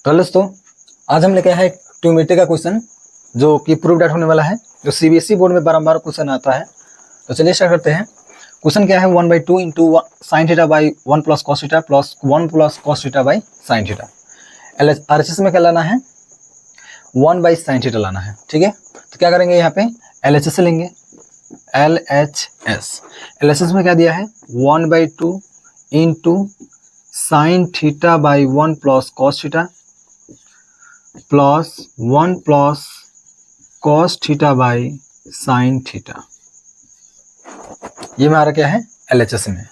तो दोस्तों आज हम लेके आए हैं ट्यूमेट्री का क्वेश्चन जो कि प्रूव डेट होने वाला है, जो सीबीएसई बोर्ड में बारंबार क्वेश्चन आता है। तो चलिए स्टार्ट करते हैं। क्वेश्चन क्या है, 1/2 into sine theta by 1 plus cos theta plus 1 plus cos theta by sine theta. RHS में क्या लाना है, 1 बाई साइन थीटा लाना है। ठीक है, तो क्या करेंगे, यहाँ पे LHS से लेंगे। LHS में क्या दिया है, 1/2 into sine theta by 1 plus cos theta plus 1 plus cos theta by sine theta. ये हमारा क्या है, LHS में।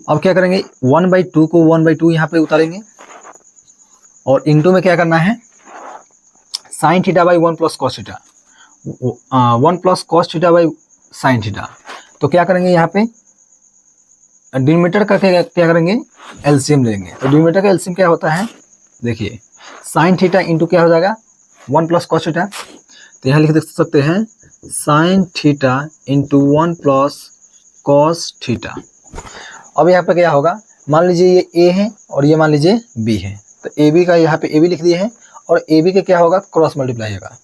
अब क्या करेंगे, 1/2 को 1/2 यहाँ पे उतारेंगे और इंटू में क्या करना है, sine theta by 1 plus cos theta, 1 plus cos theta by sine theta. तो क्या करेंगे, यहाँ पे डिनोमिनेटर का क्या करेंगे, एलसीएम लेंगे। तो डिनोमिनेटर का एलसीएम क्या होता है, देखिए साइन थीटा इंटू क्या हो जाएगा, 1 प्लस कॉस थीटा। तो यहाँ लिख देख सकते हैं sine theta into 1 plus cos theta. अब यहाँ पे क्या होगा, मान लीजिए ये ए है और ये मान लीजिए बी है। तो ए बी का यहाँ पे ए बी लिख दिए हैं और ए बी के क्या होगा, क्रॉस मल्टीप्लाई होगा।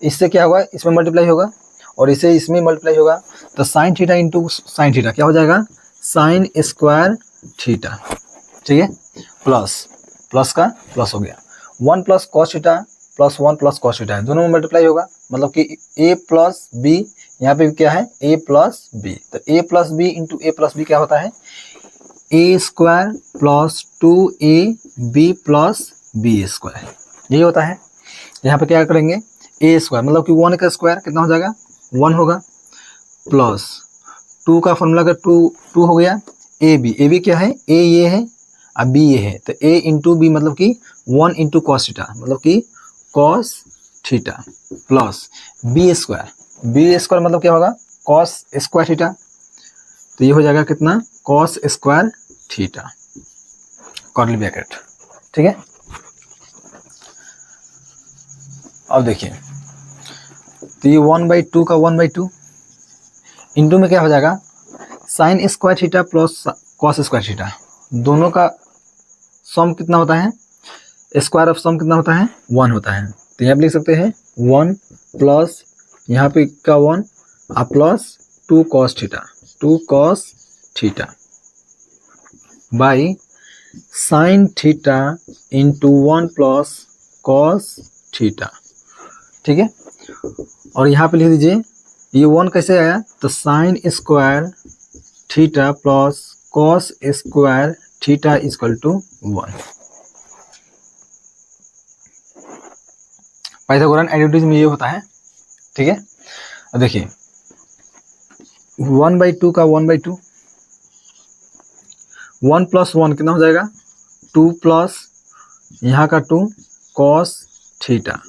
इससे क्या होगा, इसमें मल्टीप्लाई होगा और इसे इसमें मल्टीप्लाई होगा। तो sine theta into sine theta क्या हो जाएगा, साइन स्क्वायर थीटा। ठीक है, प्लस का प्लस हो गया, 1 plus cos theta plus 1 plus cos theta है, दोनों में मल्टीप्लाई होगा। मतलब कि ए प्लस बी, यहाँ पे क्या है, ए प्लस बी। तो A plus B into A plus B क्या होता है, A square plus 2ab plus B square, यही होता है। यहाँ पे क्या करेंगे, ए स्क्वायर मतलब कि 1 का स्क्वायर कितना हो जाएगा, 1 होगा, प्लस 2 का फॉर्मूला का 2 हो गया, ए बी क्या है, ए ये है अब बी ये है। तो ए इंटू बी मतलब कि 1 इंटू कॉस थीटा मतलब कि cos theta plus B square मतलब क्या होगा, कॉस स्क्वायर थीटा। तो ये हो जाएगा कितना, cos square theta, curly bracket. ठीक है, अब देखिए तो ये 1/2 का 1/2 इंटू में क्या हो जाएगा, sine square theta plus cos square theta, दोनों का सम कितना होता है, स्क्वायर ऑफ सम कितना होता है, 1 होता है। तो यहाँ पे लिख सकते हैं 1 प्लस यहाँ पे का 1 और plus 2 cos theta by sine theta into 1 plus cos theta. ठीक है, और यहाँ पे लिख दीजिए ये 1 कैसे आया, तो sine square theta plus cos square theta equal to 1। Pythagorean identity में ये होता है। ठीक है, अब देखिए 1/2 का 1/2, 1 प्लस 1 कितना हो जाएगा, 2 प्लस यहाँ का 2 cos theta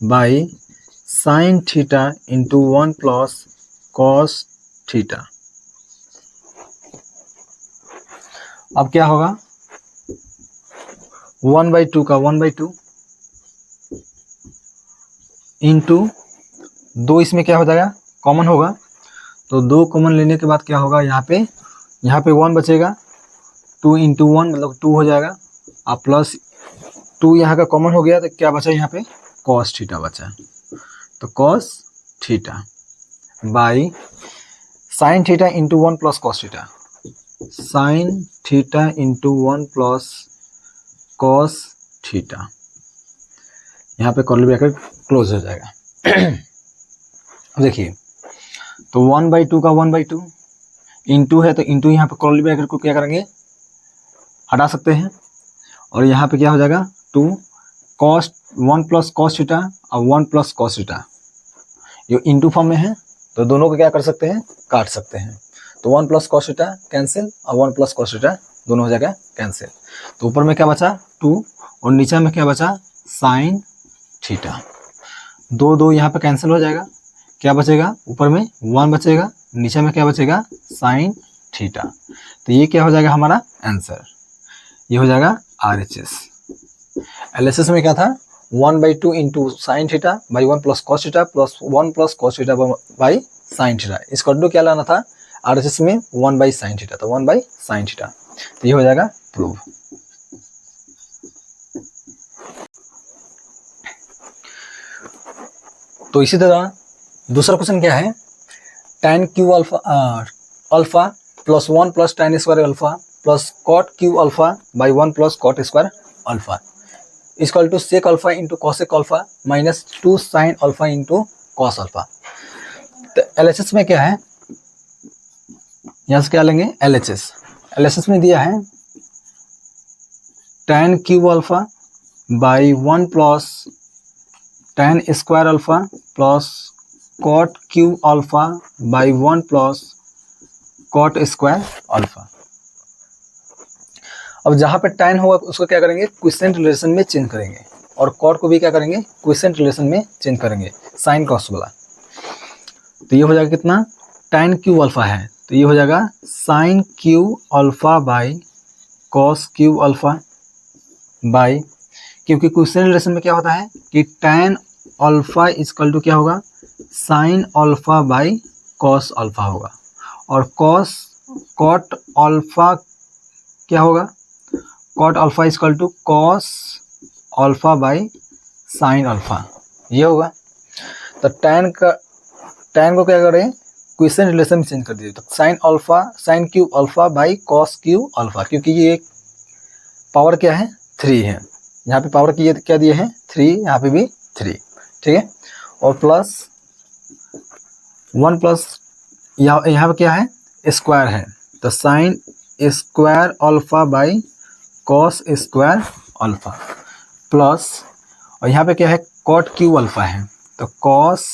by sine theta into 1 plus cos theta. अब क्या होगा, 1/2 का 1/2 इंटू 2, इसमें क्या हो जाएगा, कॉमन होगा। तो 2 कॉमन लेने के बाद क्या होगा, यहाँ पे 1 बचेगा, 2 इंटू 1 मतलब 2 हो जाएगा, और प्लस 2 यहाँ का कॉमन हो गया। तो क्या बचा यहाँ पे, कॉस थीटा बचा। तो cos theta by sine theta into 1 plus cos theta, sine theta into 1 plus cos theta, यहाँ पे कर्ली ब्रैकेट क्लोज हो जाएगा। देखिए तो 1/2 का 1/2 इंटू है, तो इंटू यहाँ पे कर्ली ब्रैकेट को क्या करेंगे, हटा सकते हैं और यहाँ पे क्या हो जाएगा, 2 कॉस 1 प्लस कॉस थीटा और 1 प्लस कॉस थीटा, ये इंटू फॉर्म में है तो दोनों को क्या कर सकते हैं, काट सकते हैं। तो 1 प्लस कॉस थीटा कैंसिल और 1 प्लस कॉस थीटा दोनों हो जाएगा कैंसिल। तो ऊपर में क्या बचा 2 और नीचे में क्या बचा, साइन थीटा। 2 यहाँ पे कैंसिल हो जाएगा, क्या बचेगा, ऊपर में 1 बचेगा, नीचे में क्या बचेगा, साइन थीटा। तो ये क्या हो जाएगा हमारा आंसर, ये हो जाएगा RHS। LHS में क्या था, 1/2 into sine theta by 1 plus cos theta plus 1 plus cos theta by sine theta. इसका क्या लाना था, RHS में 1/sin थीटा, तो 1/sin थीटा। तो ये हो जाएगा प्रूव। तो इसी तरह दूसरा क्वेश्चन क्या है, tan cube alpha plus 1 plus tan square alpha plus cot cube alpha by 1 plus cot square alpha equal to sec alpha into cosec alpha minus 2 sin alpha into cos alpha. तो LHS में क्या है, यहाँ से क्या लेंगे LHS में दिया है tan cube alpha by 1 plus tan square alpha plus cot cube alpha by 1 plus cot square alpha. अब जहाँ पे tan होगा उसको क्या करेंगे, क्विसेंट रिलेशन में चेंज करेंगे, और cot को भी क्या करेंगे, क्विसेंट रिलेशन में चेंज करेंगे, साइन कॉस वाला। तो ये हो जाएगा कितना, tan क्यू अल्फा है तो ये हो जाएगा sine Q alpha by cos Q alpha by, क्योंकि क्विसेंट रिलेशन में क्या होता है कि tan अल्फा इक्वल टू क्या होगा, sine alpha by cos alpha होगा, और cot अल्फा क्या होगा, cot alpha equal to cos alpha by sine alpha, ये होगा। तो tan को क्या करें, क्विसेंट रिलेशन में चेंज कर दीजिए, तो sine Q alpha by cos Q alpha, क्योंकि ये पावर क्या है 3 है, यहाँ पे पावर की क्या दिए हैं 3, यहाँ पे भी 3, ठीक है। और प्लस 1 प्लस यहाँ पे क्या है स्क्वायर है, तो sine square alpha by cos square alpha plus, और यहाँ पे क्या है cot क्यू अल्फा है, तो cos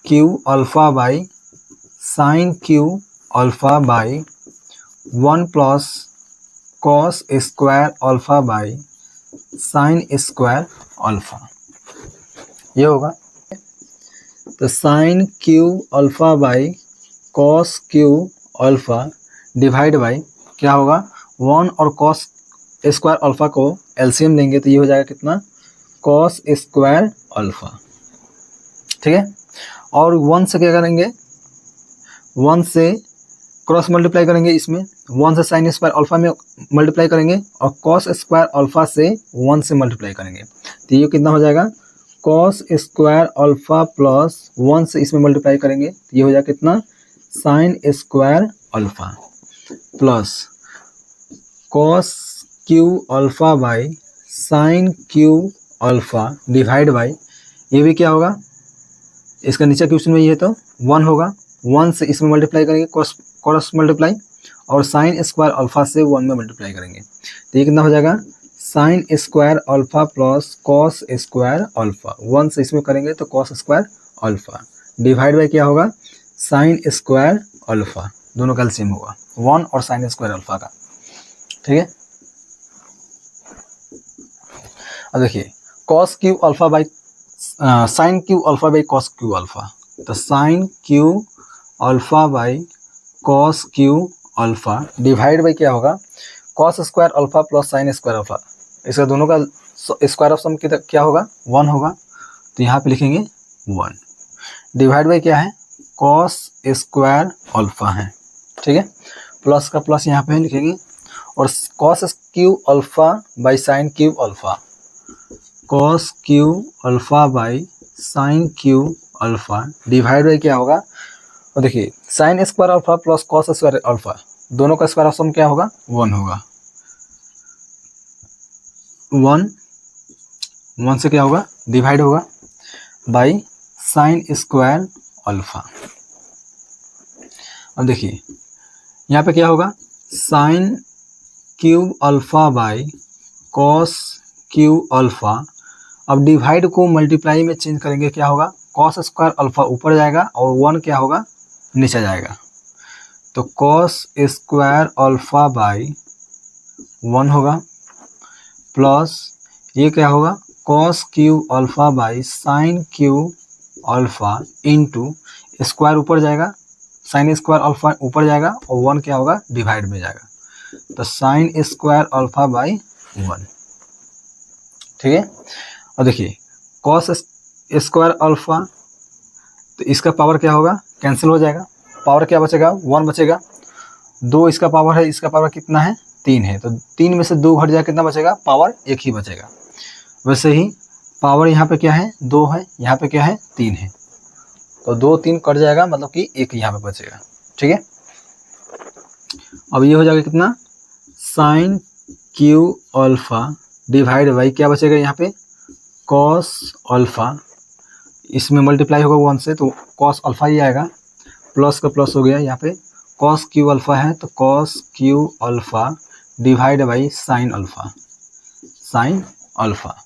Q alpha by sine Q alpha by 1 plus cos square alpha by sine square alpha, ये होगा। तो sine Q alpha by cos Q alpha divide by क्या होगा 1 और कॉस स्क्वायर अल्फा को LCM लेंगे तो ये हो जाएगा कितना, कॉस स्क्वायर अल्फा, ठीक है। और 1 से क्या करेंगे, 1 से क्रॉस मल्टीप्लाई करेंगे, इसमें 1 से साइन स्क्वायर अल्फा में मल्टीप्लाई करेंगे, और कॉस स्क्वायर अल्फा से 1 से मल्टीप्लाई करेंगे, तो ये कितना हो जाएगा, कॉस स्क्वायर अल्फा प्लस 1 से इसमें मल्टीप्लाई करेंगे, तो ये हो जाएगा कितना, sign square alpha plus cos Q alpha by sine Q alpha divide by, ये भी क्या होगा, इसका नीचे क्वेश्चन में ये तो 1 होगा, 1 से इसमें मल्टीप्लाई करेंगे क्रॉस मल्टीप्लाई, और साइन स्क्वायर अल्फा से 1 में मल्टीप्लाई करेंगे, तो ये कितना हो जाएगा, sine square alpha plus cos square alpha, 1 से इसमें करेंगे तो cos square alpha divide by क्या होगा, साइन स्क्वायर अल्फा, दोनों का एलसीएम होगा 1 और साइन स्क्वायर अल्फा का, ठीक है। अब देखिए cos Q alpha by sine Q alpha by cos Q alpha, तो sine Q alpha by cos Q alpha divide by क्या होगा, cos square alpha plus sine square alpha, इसका दोनों का स्क्वायर ऑफ सम क्या होगा 1 होगा, तो यहाँ पे लिखेंगे 1 डिवाइड बाई क्या है, कॉस स्क्वायर अल्फा है, ठीक है, प्लस का प्लस यहाँ पे लिखेंगे, और cos Q alpha by sine Q alpha, cos Q alpha by sine Q alpha divide by क्या होगा, और देखिए sign square alpha plus cos square alpha, दोनों का स्क्वायर ऑफ सम क्या होगा 1 होगा, 1 से क्या होगा डिवाइड होगा बाई साइन स्क्वायर अल्फा। अब देखिए यहाँ पे क्या होगा, sine cube alpha by cos Q alpha, अब डिवाइड को मल्टीप्लाई में चेंज करेंगे, क्या होगा, कॉस स्क्वायर अल्फा ऊपर जाएगा और 1 क्या होगा नीचे जाएगा, तो कॉस स्क्वायर अल्फा बाई 1 होगा प्लस ये क्या होगा, cos Q alpha by sine Q alpha into square ऊपर जाएगा, साइन स्क्वायर अल्फा ऊपर जाएगा और 1 क्या होगा डिवाइड में जाएगा, तो साइन स्क्वायर अल्फा बाई 1, ठीक है। और देखिए कॉस स्क्वायर अल्फा, तो इसका पावर क्या होगा कैंसिल हो जाएगा, पावर क्या बचेगा 1 बचेगा, 2 इसका पावर है, इसका पावर कितना है 3 है, तो 3 में से 2 घट जाएगा, कितना बचेगा पावर 1 ही बचेगा। वैसे ही पावर यहाँ पे क्या है 2 है, यहाँ पे क्या है 3 है, तो 2 3 कट जाएगा, मतलब कि 1 यहाँ पे बचेगा। ठीक है, अब ये हो जाएगा कितना, sine Q alpha divide by क्या बचेगा यहाँ पे, कॉस अल्फा, इसमें मल्टीप्लाई होगा 1 से तो कॉस अल्फा ही आएगा, प्लस का प्लस हो गया, यहाँ पे कॉस क्यू अल्फा है तो cos Q alpha divide by sine alpha, sine alpha.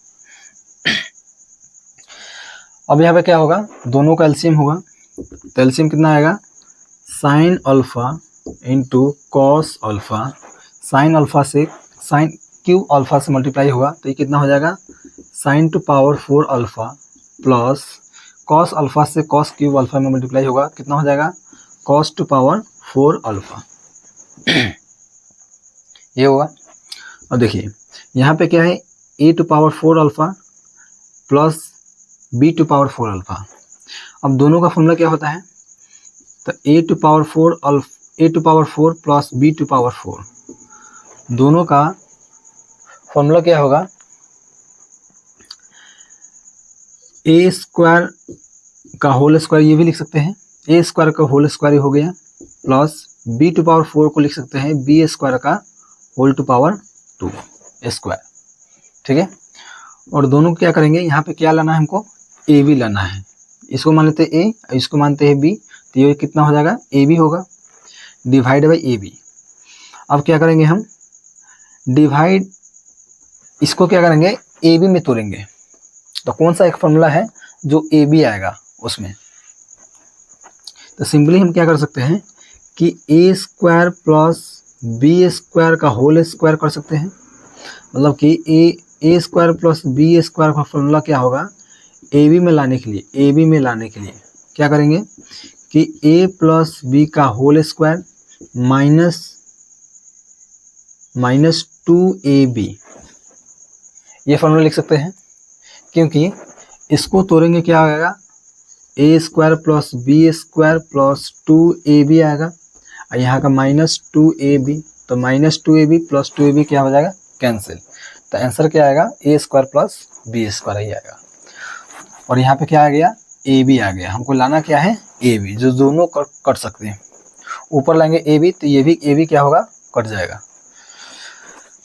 अब यहाँ पे क्या होगा, दोनों का एलसीएम होगा, तो एलसीएम कितना आएगा, sign alpha into cos alpha, sine alpha से साइन क्यू अल्फा से मल्टीप्लाई होगा तो ये कितना हो जाएगा, sign to power 4 alpha plus cos alpha से कॉस क्यू अल्फा में मल्टीप्लाई होगा, कितना हो जाएगा, कॉस टू पावर 4 अल्फा। ये होगा। और देखिए यहाँ पे क्या है, A to power 4 alpha plus B to power 4 alpha. अब दोनों का फॉर्मूला क्या होता है, तो A to power 4 plus B to power 4, दोनों का फॉर्मूला क्या होगा, ए स्क्वायर का होल स्क्वायर ये भी लिख सकते हैं, ए स्क्वायर का होल स्क्वायर हो गया, प्लस बी टू पावर 4 को लिख सकते हैं बी स्क्वायर का होल टू पावर 2 स्क्वायर। ठीक है, और दोनों को क्या करेंगे, यहाँ पे क्या लाना है हमको, ए बी लाना है, इसको मान लेते हैं ए, इसको मानते हैं बी, तो ये कितना हो जाएगा, ए बी होगा डिवाइड बाई ए बी। अब क्या करेंगे हम, डिवाइड इसको क्या करेंगे, ए बी में तोड़ेंगे, तो कौन सा एक फॉर्मूला है जो ए बी आएगा उसमें, तो सिंपली हम क्या कर सकते हैं कि ए स्क्वायर प्लस बी स्क्वायर का होल स्क्वायर कर सकते हैं, मतलब कि ए स्क्वायर प्लस बी स्क्वायर का फॉर्मूला क्या होगा, ए बी में लाने के लिए क्या करेंगे कि ए प्लस बी का होल स्क्वायर माइनस 2ab, ये फॉर्मूला लिख सकते हैं, क्योंकि इसको तोड़ेंगे क्या आएगा, A square plus B square plus 2ab आएगा, और यहाँ का -2ab, तो -2ab प्लस 2ab क्या हो जाएगा, कैंसिल, तो आंसर क्या आएगा, A square plus B square ही आएगा। और यहाँ पे क्या आ गया, ए बी आ गया, हमको लाना क्या है, ए बी, जो दोनों कट सकते हैं, ऊपर लाएंगे ए बी तो ये भी ए बी क्या होगा, कट जाएगा।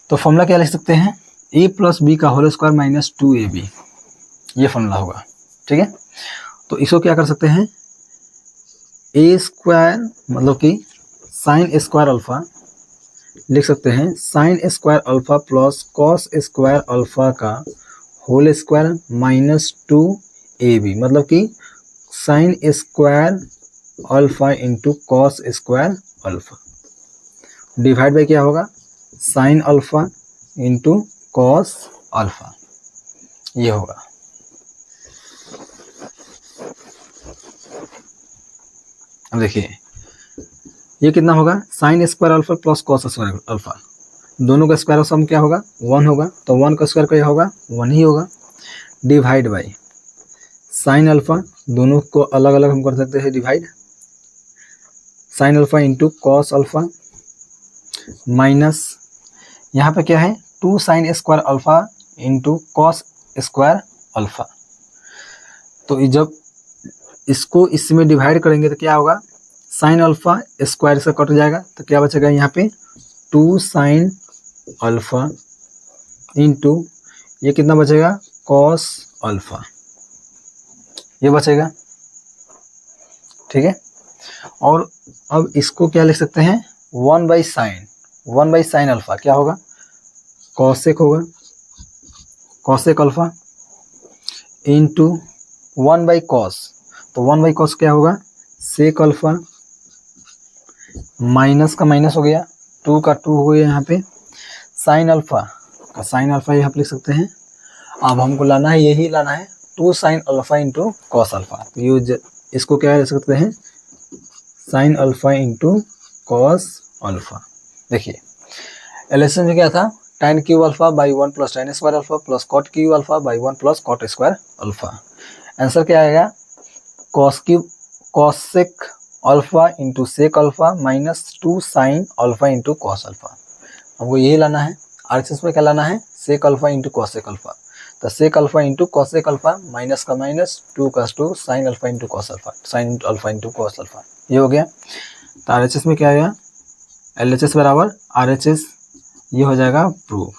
तो फॉर्मूला क्या लिख सकते हैं, ए प्लस बी का होल स्क्वायर -2ab, ये फॉर्मूला होगा। ठीक है, तो इसको क्या कर सकते हैं, ए स्क्वायर मतलब कि साइन स्क्वायर अल्फा लिख सकते हैं, sign square alpha plus cos square alpha का होल स्क्वायर -2ab, मतलब कि sine square alpha into cos square alpha divide by क्या होगा, sine alpha into cos alpha, ये होगा। अब देखिए ये कितना होगा, sine square alpha plus cos square alpha, दोनों का स्क्वायर सम क्या होगा, 1 होगा, तो 1 का स्क्वायर क्या होगा, 1 ही होगा, डिवाइड बाई साइन अल्फा, दोनों को अलग अलग हम कर सकते हैं divide, sign alpha into cos alpha minus यहाँ पे क्या है, 2 sign square alpha into cos square alpha. तो जब इसको इसमें डिवाइड करेंगे तो क्या होगा, साइन अल्फा स्क्वायर से कट जाएगा, तो क्या बचेगा यहाँ पे 2 साइन अल्फा इंटू ये कितना बचेगा, कॉस अल्फा, ये बचेगा। ठीक है, और अब इसको क्या लिख सकते हैं, 1 बाई साइन अल्फा क्या होगा, कॉसेक होगा, cosec alpha into 1 by cos, तो 1 बाई कॉस क्या होगा, सेक अल्फा, माइनस का माइनस हो गया, 2 का 2 हो गया, यहाँ पे साइन अल्फा का साइन अल्फा यहाँ पे लिख सकते हैं। अब हमको लाना है, यही लाना है 2 sine alpha into cos alpha, तो ये इसको क्या लिख सकते हैं, sine alpha into cos alpha. देखिए एलएचएस में क्या था, tan cube alpha by 1 plus tan square alpha plus cot cube alpha by 1 plus cot square alpha. Answer क्या आएगा, cosec alpha into sec alpha minus 2 sine alpha into cos alpha. हमको यही लाना है, आरएचएस में क्या लाना है, सेक अल्फा इंटू कॉसेक अल्फा। तो sec alpha into cosec alpha minus का minus 2 cos 2 sine alpha into cos alpha, sine alpha into cos alpha, ये हो गया। तो RHS में क्या आएगा, LHS बराबर RHS, ये हो जाएगा प्रूफ।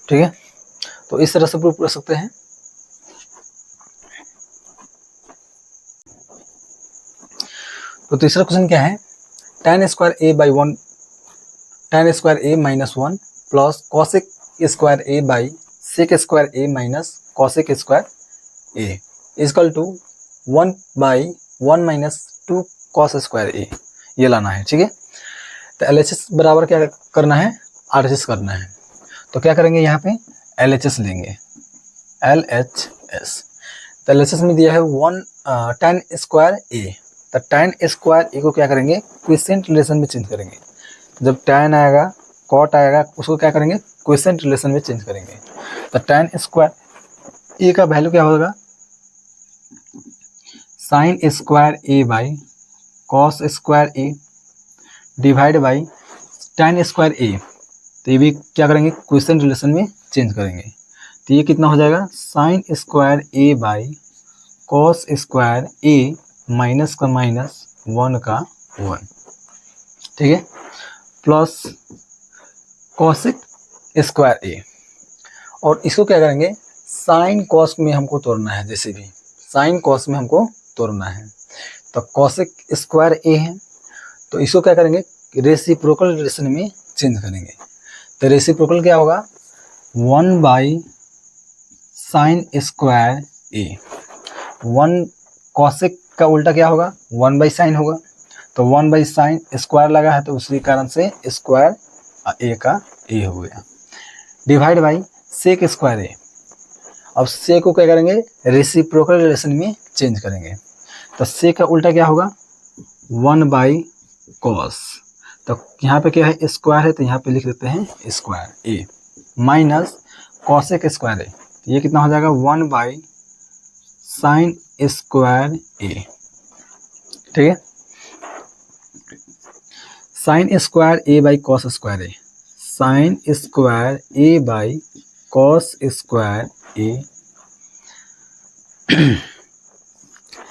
ठीक है, तो इस तरह से प्रूफ कर सकते हैं। तो तीसरा क्वेश्चन क्या है, tan square a by 1, tan square a minus 1 plus cosec square a by sec square a minus cosec square a equal to 1 by 1 minus 2 cos square a, ये लाना है। ठीक है, तो LHS बराबर क्या करना है, RHS करना है। तो क्या करेंगे, यहाँ पे LHS लेंगे, LHS। तो LHS में दिया है 1 tan स्क्वायर a, तो tan स्क्वायर a को क्या करेंगे, क्विसेंट रिलेशन में चेंज करेंगे। जब tan आएगा, cot आएगा, उसको क्या करेंगे, क्विसेंट रिलेशन में चेंज करेंगे। तो tan स्क्वायर a का वैल्यू क्या होगा, sine square a by cos square a divide by tan square a, तो ये भी क्या करेंगे, क्विसेंट रिलेशन में चेंज करेंगे। तो ये कितना हो जाएगा, sine square a by cos square a minus का माइनस 1 का 1, ठीक है, प्लस कॉसेक स्क्वायर a, और इसको क्या करेंगे, साइन कॉस में हमको तोड़ना है, जैसे भी साइन कॉस में हमको तोड़ना है। तो कॉसेक स्क्वायर a है, तो इसको क्या करेंगे, रेसिप्रोकल रिलेशन में चेंज करेंगे। तो रेसिप्रोकल क्या होगा, 1 by sine square a, 1 cosec का उल्टा क्या होगा, 1 बाई साइन होगा। तो 1 बाई साइन स्क्वायर लगा है, तो उसी कारण से स्क्वायर a का a हो गया, divide by sec square a। अब सेक को क्या करेंगे, रेसिप्रोकल रिलेशन में चेंज करेंगे। तो सेक का उल्टा क्या होगा, 1 बाई कॉस, तो यहाँ पे क्या है, स्क्वायर है, तो यहाँ पे लिख देते हैं square a minus cosec square a, तो ये कितना हो जाएगा, 1 बाई साइन स्क्वायर a। ठीक है, sine square a by cos square a, sign square a by cos square a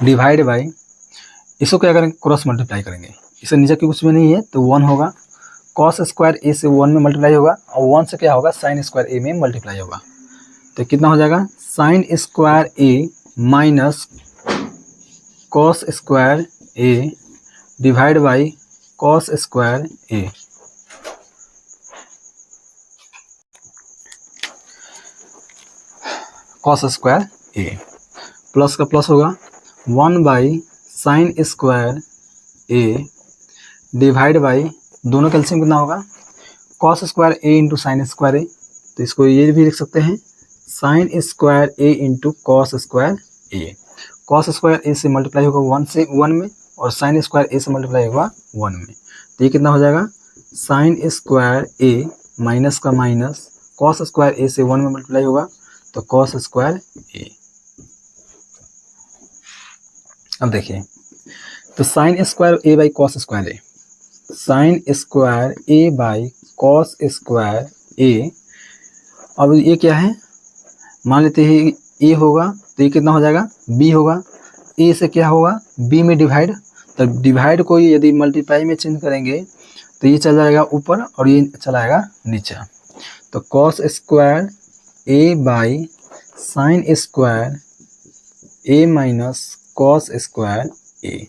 divide by, इसको क्या करेंगे, क्रॉस मल्टीप्लाई करेंगे, इसे नीचे की कुछ भी नहीं है, तो 1 होगा, कॉस स्क्वायर a से 1 में मल्टीप्लाई होगा, और 1 से क्या होगा, साइन स्क्वायर a में मल्टीप्लाई होगा। तो कितना हो जाएगा, sine square a minus cos square a divide by cos square a। Cos square a plus का प्लस होगा, 1 by sine square a divide by, दोनों कैल्सियम कितना होगा, cos square a into sine square a, तो इसको ये भी लिख सकते हैं, sign square a into cos square a। Cos square a से मल्टीप्लाई होगा 1 से 1 में, और साइन स्क्वायर a से मल्टीप्लाई होगा 1 में, तो ये कितना हो जाएगा, साइन स्क्वायर a माइनस का माइनस कॉस स्क्वायर a से 1 में मल्टीप्लाई होगा, तो कॉस स्क्वायर a। अब देखिए, तो sine square a by cos square a, sign square a by cos square a। अब ये क्या है, मान लेते हैं a होगा, तो ये कितना हो जाएगा, b होगा, a से क्या होगा, b में डिवाइड, तो डिवाइड को यदि मल्टीप्लाई में चेंज करेंगे तो ये चला जाएगा ऊपर और ये चला जाएगा नीचे। तो cos square a by sine square a minus cos square a,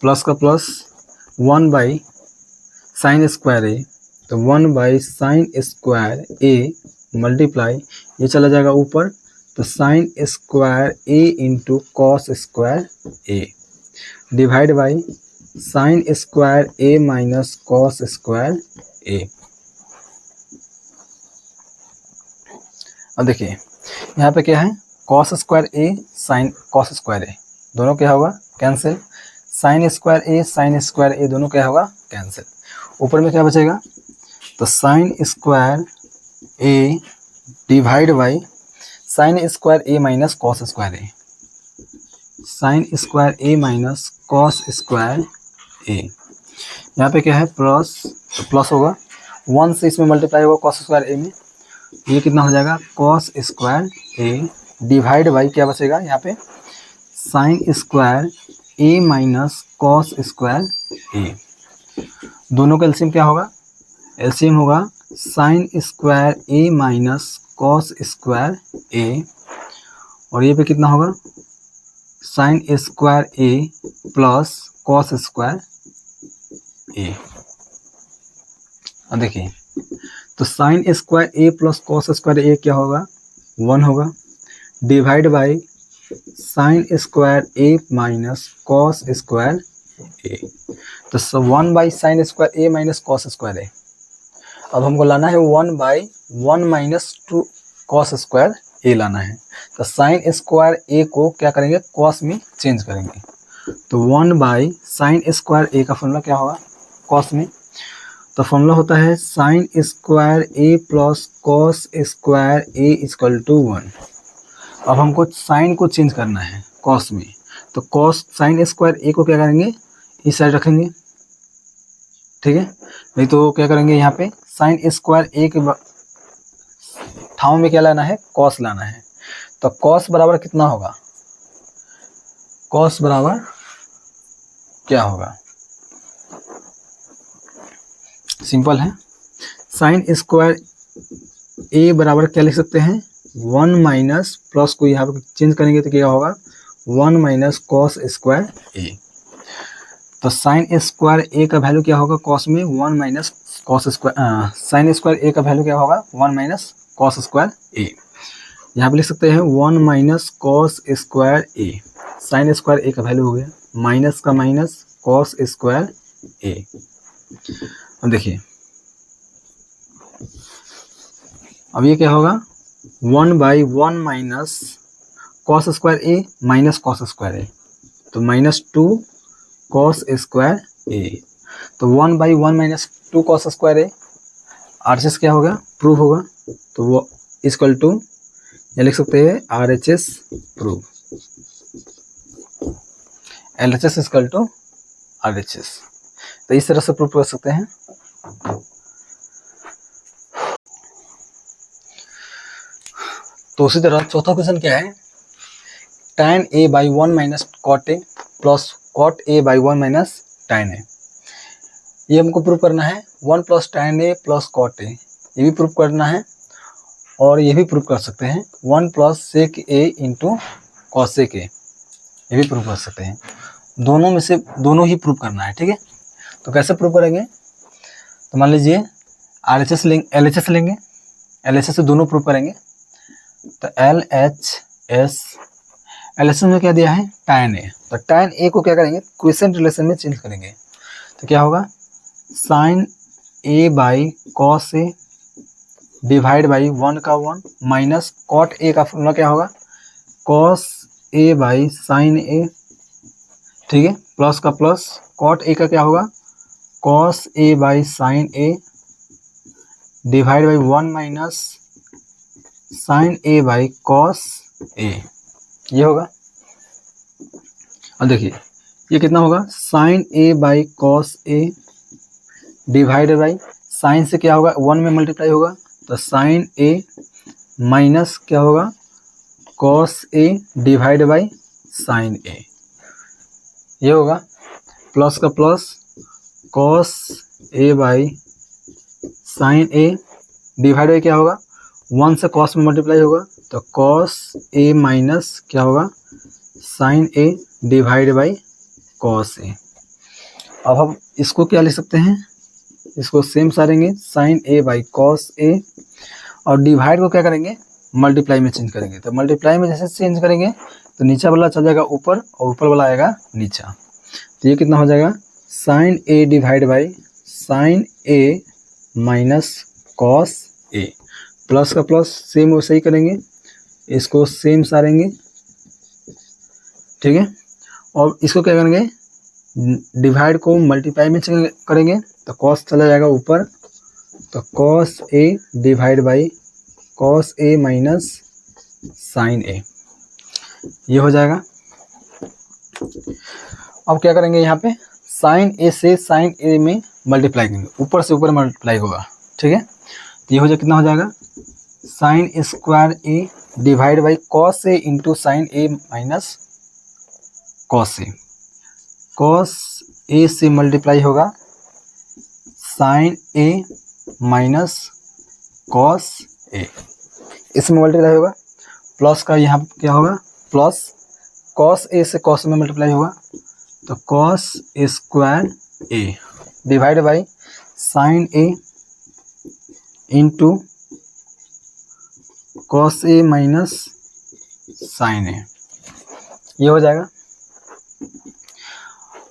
plus का plus 1 by sine square a, तो 1 by sine square a multiply, ये चला जाएगा ऊपर, तो sine square a into cos square a divide by sine square a minus cos square a। अब देखिए यहाँ पे क्या है, cos square a sine cos square a, दोनों क्या होगा, cancel, sine square a sign square a दोनों क्या होगा, कैंसिल। ऊपर में क्या बचेगा, तो sine square a divide by sine square a minus cos square a, sign square a minus cos square a। यहाँ पे क्या है, प्लस, तो प्लस होगा, 1 से इसमें मल्टीप्लाई होगा कॉस स्क्वायर a में, ये कितना हो जाएगा cos square A divide by क्या बचेगा यहाँ पे sine square A minus cos square A. दोनों का एलसीएम क्या होगा, एलसीएम होगा sine square A minus cos square A, और ये पे कितना होगा sine square A plus cos square A. अब देखिए तो sine square A plus cos square A क्या होगा 1 होगा, divide by sine square A minus cos square A, तो 1 by sine square A minus cos square A. अब हमको लाना है 1 by 1 minus 2 cos square A लाना है, तो साइन स्क्वायर ए को क्या करेंगे कॉस में चेंज करेंगे, तो 1 बाई साइन स्क्वायर ए का फॉर्मूला क्या होगा कॉस में, तो फॉर्मूला होता है sine square A plus cos square A equal to 1। अब हमको साइन को चेंज करना है कॉस में, तो कॉस साइन स्क्वायर ए को क्या करेंगे इस साइड रखेंगे, ठीक है, नहीं तो क्या करेंगे यहाँ पे साइन स्क्वायर ए के ठाव में क्या लाना है कॉस लाना है, तो कॉस बराबर कितना होगा, कॉस बराबर क्या होगा, सिंपल है, साइन स्क्वायर ए बराबर क्या लिख सकते हैं 1 माइनस प्लस को यहाँ पर चेंज करेंगे तो क्या होगा 1 माइनस कॉस स्क्वायर ए, तो साइन स्क्वायर ए का वैल्यू क्या होगा कॉस में 1 minus cos square, sine square A का वैल्यू क्या होगा 1 माइनस कॉस स्क्वायर ए, यहाँ पे लिख सकते हैं 1 minus cos square A, sine square A का वैल्यू हो गया माइनस का माइनस कॉस स्क्वायर ए। अब देखिए अब ये क्या होगा 1 by 1 minus cos square A minus cos square A, तो माइनस 2 कॉस स्क्वायर ए, तो 1 by 1 minus 2 cos square A, RHS क्या होगा प्रूफ होगा, तो वो इक्वल टू ये लिख सकते हैं RHS proof, LHS equal to RHS, तो इस तरह से प्रूफ कर सकते हैं। तो उसी तरह चौथा क्वेश्चन क्या है tan a by 1 minus cot A plus cot A by 1 minus tan A, ये हमको प्रूफ करना है 1 plus tan A plus cot A, ये भी प्रूफ करना है, और ये भी प्रूफ कर सकते हैं 1 plus sec A into cosec A, ये भी प्रूफ कर सकते हैं, दोनों में से दोनों ही प्रूफ करना है, ठीक है। तो कैसे प्रूफ करेंगे, तो मान लीजिए RHS लेंगे LHS लेंगे, LHS से दोनों प्रूफ करेंगे, तो LHS में क्या दिया है tan ए, तो tan ए को क्या करेंगे क्विसेंट रिलेशन में चेंज करेंगे, तो क्या होगा sine A by cos A divide by 1 का 1 माइनस कॉट ए का फॉर्मूला क्या होगा कॉस ए बाई साइन ए, ठीक है, प्लस का प्लस कॉट ए का क्या होगा cos A by sine A divide by 1 minus sine A by cos A, ये होगा। अब देखिए ये कितना होगा sine A by cos A divide by sine से क्या होगा 1 में मल्टीप्लाई होगा, तो साइन ए माइनस क्या होगा cos A divide by sine A, ये होगा, प्लस का plus cos A by sine A divide by क्या होगा 1 से कॉस में मल्टीप्लाई होगा, तो कॉस ए माइनस क्या होगा sine A divide by cos A. अब हम इसको क्या लिख सकते हैं, इसको सेम सारेंगे sine A by cos A, और डिवाइड को क्या करेंगे मल्टीप्लाई में चेंज करेंगे, तो मल्टीप्लाई में जैसे चेंज करेंगे तो नीचा वाला चल जाएगा ऊपर और ऊपर वाला आएगा नीचा, तो ये कितना हो जाएगा sine A divide by sine A minus cos A, plus का प्लस सेम वैसे ही करेंगे, इसको सेम सारेंगे, ठीक है, और इसको क्या करेंगे डिवाइड को मल्टीप्लाई में करेंगे तो कॉस चला जाएगा ऊपर, तो cos A divide by cos A minus sine A, ये हो जाएगा। अब क्या करेंगे यहाँ पे साइन ए से साइन ए में मल्टीप्लाई करेंगे, ऊपर से ऊपर मल्टीप्लाई होगा, ठीक है, तो ये हो जाए कितना हो जाएगा sine square A divide by cos A into sine A minus cos A. Cos A से मल्टीप्लाई होगा sine A minus cos A, इसमें मल्टीप्लाई होगा। प्लस का यहाँ क्या होगा, प्लस कॉस ए से कॉस में मल्टीप्लाई होगा तो cos square A divide by sine A into cos A minus sine A, ये हो जाएगा।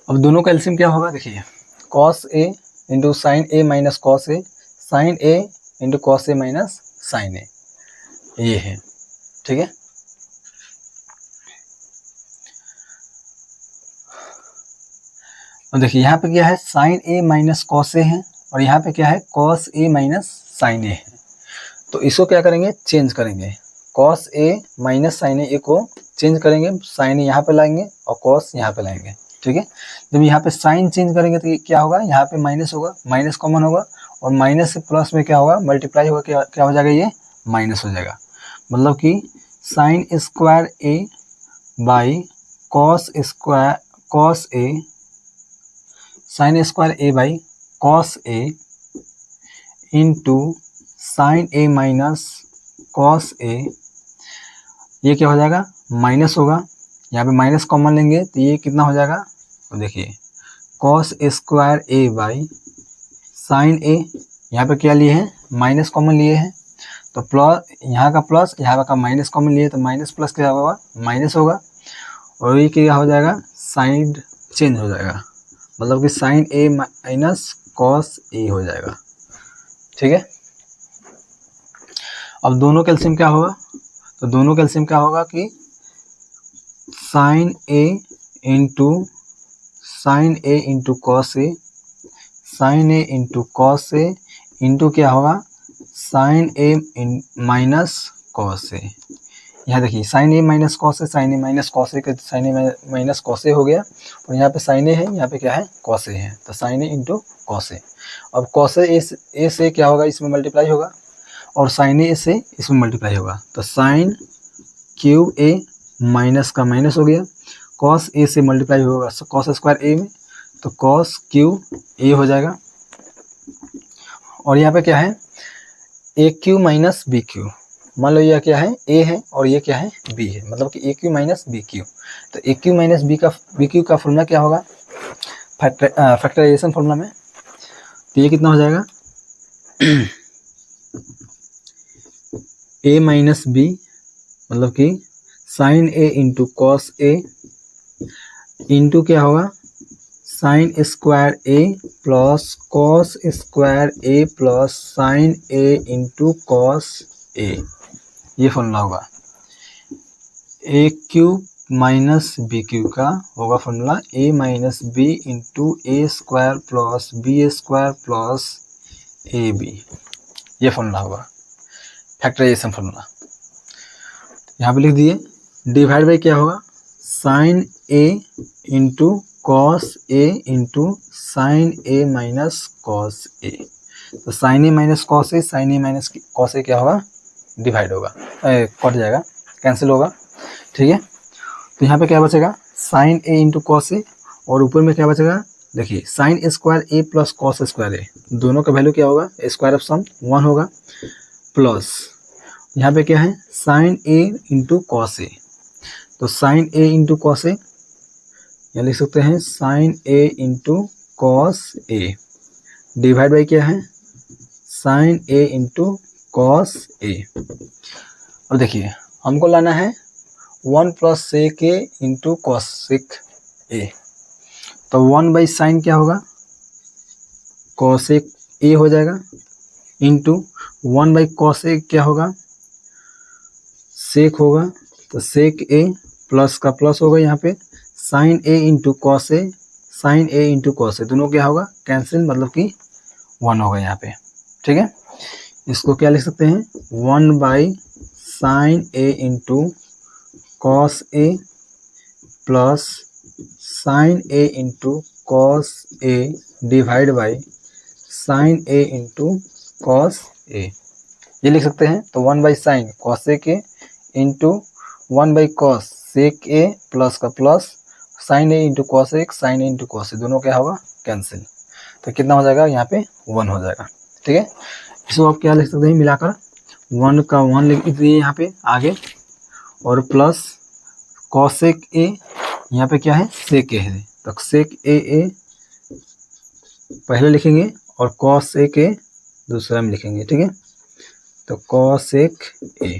अब दोनों का एलसीएम क्या होगा, देखिए cos A into sine A minus cos A, sign A into cos A minus sine A, ये है, ठीक है। और देखिए यहाँ पे क्या है, साइन ए माइनस कॉस ए है और यहाँ पे क्या है, कॉस ए माइनस साइन ए है। तो इसको क्या करेंगे, चेंज करेंगे। कॉस ए माइनस साइन ए को चेंज करेंगे, साइन ए यहाँ पे लाएंगे और कॉस यहाँ पे लाएंगे, ठीक है। जब यहाँ पे साइन चेंज करेंगे तो क्या होगा, यहाँ पे माइनस होगा, माइनस कॉमन होगा और माइनस से प्लस में क्या होगा, मल्टीप्लाई होगा, क्या हो जाएगा, ये माइनस हो जाएगा। मतलब कि sine square A by cos square cos A, sine square A by cos A into sine A minus cos A, ये क्या हो जाएगा, माइनस होगा। यहाँ पे माइनस कॉमन लेंगे तो ये कितना हो जाएगा, तो देखिए cos square A by sine A, यहाँ पे क्या लिए हैं, माइनस कॉमन लिए हैं तो प्लस, यहाँ का प्लस यहाँ का माइनस कॉमन लिए तो माइनस प्लस क्या होगा, माइनस होगा और ये क्या हो जाएगा, साइड चेंज हो जाएगा। मतलब कि साइन ए माइनस कॉस ए हो जाएगा, ठीक है। अब दोनों कैल्शियम क्या होगा, तो दोनों कैल्शियम क्या होगा कि sine A into cos A, sign A into cos A into क्या होगा, sine A minus cos A. यहाँ देखिए sign A minus cos A, sign A minus cos ए का साइन ए माइनस कॉस ए हो गया और यहाँ पे साइन ए है, यहाँ पे क्या है, कॉस ए है, तो sine A into cos A. अब कॉस ए से क्या होगा, इसमें मल्टीप्लाई होगा और साइन ए से इसमें मल्टीप्लाई होगा तो साइन क्यू ए माइनस का माइनस हो गया, कॉस ए से मल्टीप्लाई होगा कॉस स्क्वायर ए में तो कॉस क्यू ए हो जाएगा। और यहाँ पे क्या है, ए क्यू माइनस बी क्यू, मान लो यह क्या है, ए है और ये क्या है, बी है, मतलब कि ए क्यू माइनस बी क्यू। तो ए क्यू माइनस बी क्यू का फॉर्मूला क्या होगा, फैक्टराइजेशन फॉर्मूला में, तो ये कितना हो जाएगा ए माइनस बी, मतलब कि sine A into cos A into क्या होगा, sine square A plus cos square A plus sine A into cos A, ये फॉर्मूला होगा। A cube minus B cube का होगा formula A minus B into A square plus B square plus A B, ये formula होगा factorization formula. यहाँ पे लिख दिए, डिवाइड बाई क्या होगा, sine A into cos A into sine A minus cos A. तो sine A minus cos A, sign A minus cos ए क्या होगा, डिवाइड होगा, कट जाएगा, कैंसिल होगा, ठीक है। तो यहाँ पे क्या बचेगा, sign A into cos A और ऊपर में क्या बचेगा, देखिए sign square A plus cos square A, दोनों का वैल्यू क्या होगा, स्क्वायर ऑफ सम 1 होगा, प्लस यहाँ पे क्या है, sine A into cos A, तो sine A into cos A, यहाँ लिख सकते हैं sine A into cos A divide by क्या है, sine A into cos A. अब देखिए हमको लाना है 1 plus sec A into cosec A, तो 1 बाई साइन क्या होगा, कॉसेक ए हो जाएगा इंटू 1 बाई कॉस ए क्या होगा, सेक होगा, तो सेक ए प्लस का प्लस होगा, यहाँ पे sign A into cos A, sign A into cos ए, दोनों क्या होगा, कैंसिल, मतलब कि 1 होगा यहाँ पे, ठीक है। इसको क्या लिख सकते हैं, 1 by sine A into cos A plus sine A into cos A divide by sine A into cos A, ये लिख सकते हैं। तो 1/sin cosec a into 1/cos sec a plus का plus sin a into cosec sin a into cos a, दोनों क्या होगा cancel. तो कितना हो जाएगा यहाँ पे 1 हो जाएगा। ठीक है, इसको आप क्या लिख सकते हैं मिलाकर 1 का 1 लिख दीजिए यहाँ पे आगे, और प्लस cosec a यहाँ पे क्या है sec a है, तो sec a पहले लिखेंगे और cosec a दूसरा में लिखेंगे। ठीक है, तो cosec a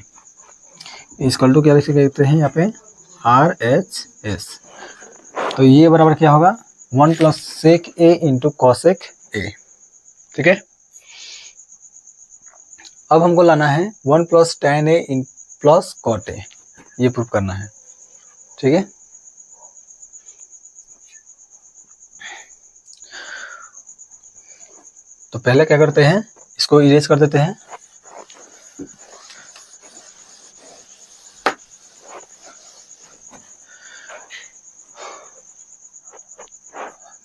इक्वल टू क्या लिख सकते हैं यहाँ पे RHS। तो ये बराबर क्या होगा 1 plus sec a into cosec a। ठीक है, अब हमको लाना है 1 plus tan a plus cot a, ये प्रूफ करना है। ठीक है, तो पहले क्या करते हैं इसको इरेज कर देते हैं।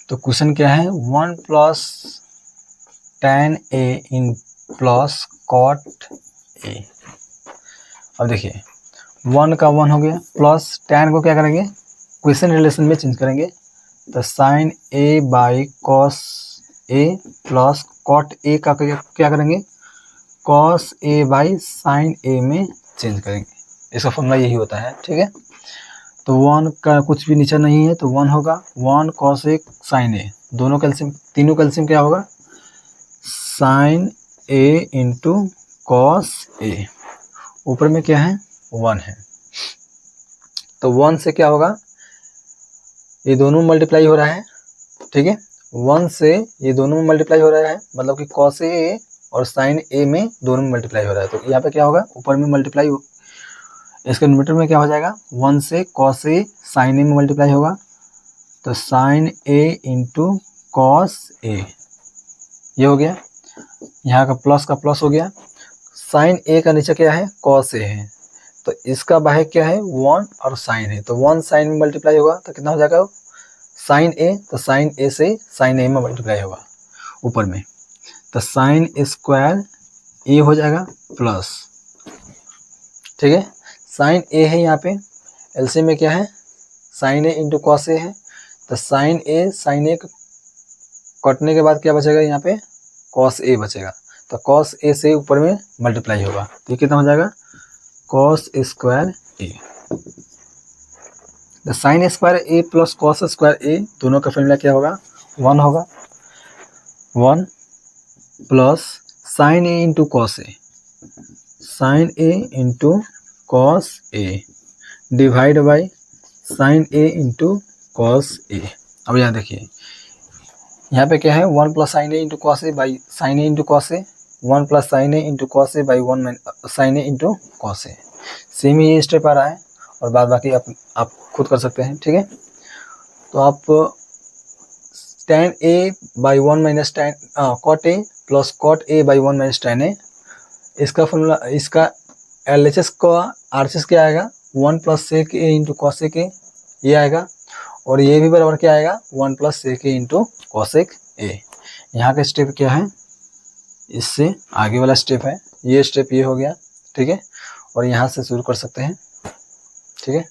तो क्वेश्चन क्या है 1 plus tan a in plus cot a। अब देखिए 1 का 1 हो गया, प्लस tan को क्या करेंगे क्वेश्चन रिलेशन में चेंज करेंगे, तो sin a by cos a plus cot a का क्या करेंगे cos a by sin a में चेंज करेंगे। इसका फॉर्मूला यही होता है। ठीक है, तो 1 का कुछ भी नीचे नहीं है तो 1 होगा 1 cos a sin a, दोनों कैल्शियम तीनों कैल्शियम क्या होगा sin a into cos a, ऊपर में क्या है 1 है, तो 1 से क्या होगा ये दोनों मल्टीप्लाई हो रहा है। ठीक है, 1 से ये दोनों में मल्टीप्लाई हो रहा है, मतलब कि cos a और sin a में दोनों में मल्टीप्लाई हो रहा है। तो यहाँ पे क्या होगा ऊपर में मल्टीप्लाई, इसके न्यूमरेटर में क्या हो जाएगा 1 से cos a sin a में मल्टीप्लाई होगा, तो sin a into cos a, ये हो गया, यहाँ का प्लस हो गया, sin a का नीचे क्या है cos a है, तो इसका बाहर क्या है 1 और sin है, तो 1 sin में मल्टीप्लाई होगा तो कितना हो जाएगा sin a, तो sin a से sin a में मल्टीप्लाई होगा ऊपर में, तो sin स्क्वायर a हो जाएगा प्लस। ठीक है, sin a है यहाँ पे एलसीएम में क्या है sin a into cos a है, तो sin a कटने के बाद क्या बचेगा यहाँ पे cos a बचेगा, तो cos a से ऊपर में मल्टीप्लाई होगा, तो ये कितना हो जाएगा cos स्क्वायर a। तो sin square a plus cos square a दोनों का फॉर्मूला क्या होगा 1 होगा, 1 plus sin a into cos a, sin a into cos a divide by sin a into cos a। अब यहाँ देखिए यहाँ पे क्या है 1 plus sin a into cos a by sin a into cos a, 1 plus sin a into cos a by 1 sin a into cos a, same ही ये step आ रहा है और बाद बाकी आप खुद कर सकते हैं। ठीक है, तो आप tan a by 1 minus tan cot a plus cot a by 1 minus tan a, इसका फॉर्मूला इसका LHS का RHS क्या आएगा 1 plus sec a into cosec a, ये आएगा, और ये भी बराबर क्या आएगा 1 plus sec a into cosec a। यहाँ का स्टेप क्या है इससे आगे वाला स्टेप है, ये स्टेप ये हो गया। ठीक है, और यहाँ से शुरू कर सकते हैं। ठीक है।